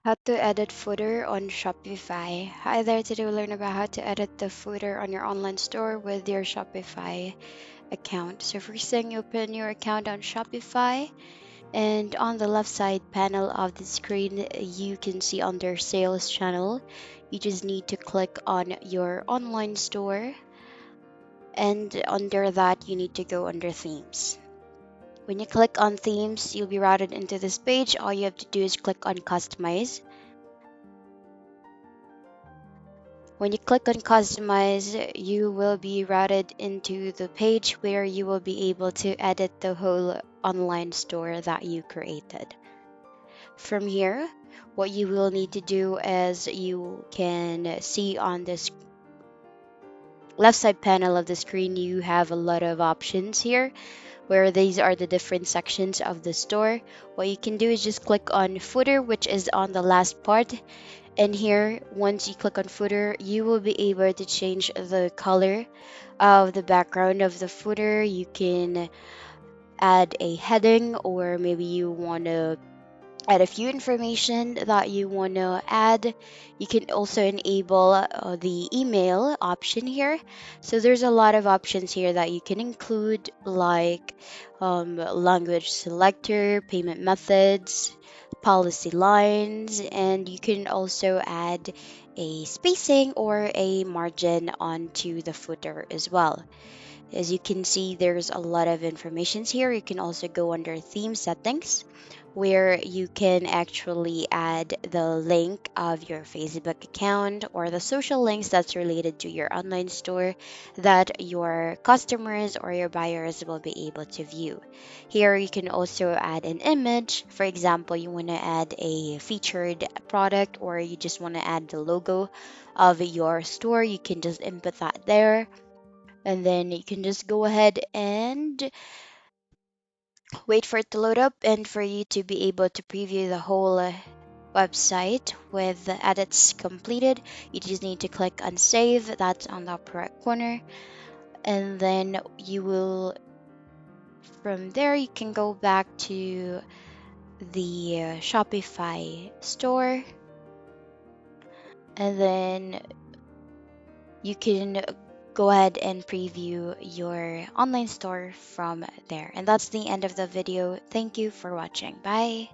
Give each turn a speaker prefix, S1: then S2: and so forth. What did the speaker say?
S1: How to edit footer on Shopify. Hi there, today we'll learn about how to edit the footer on your online store with your Shopify account. So first thing, you open your account on Shopify, and on the left side panel of the screen, you can see under sales channel. You just need to click on your online store, and under that you need to go under themes. When you click on themes, you'll be routed into this page. All you have to do is click on customize. When you click on customize, you will be routed into the page where you will be able to edit the whole online store that you created. From here, what you will need to do is you can see on this left side panel of the screen, you have a lot of options here where these are the different sections of the store. What you can do is just click on footer, which is on the last part. And here, once you click on footer, you will be able to change the color of the background of the footer. You can add a heading, or maybe you want to add a few information that you want to add. You can also enable the email option here. So there's a lot of options here that you can include, like language selector, payment methods, policy lines, and you can also add a spacing or a margin onto the footer as well. As you can see, there's a lot of information here. You can also go under theme settings where you can actually add the link of your Facebook account or the social links that's related to your online store that your customers or your buyers will be able to view. Here you can also add an image. For example, you want to add a featured product or you just want to add the logo of your store, you can just input that there, and then you can just go ahead and wait for it to load up and for you to be able to preview the whole website with the edits completed. You just need to click on save, that's on the upper right corner, and then you will, from there you can go back to the Shopify store, and then you can go ahead and preview your online store from there. And that's the end of the video. Thank you for watching. Bye.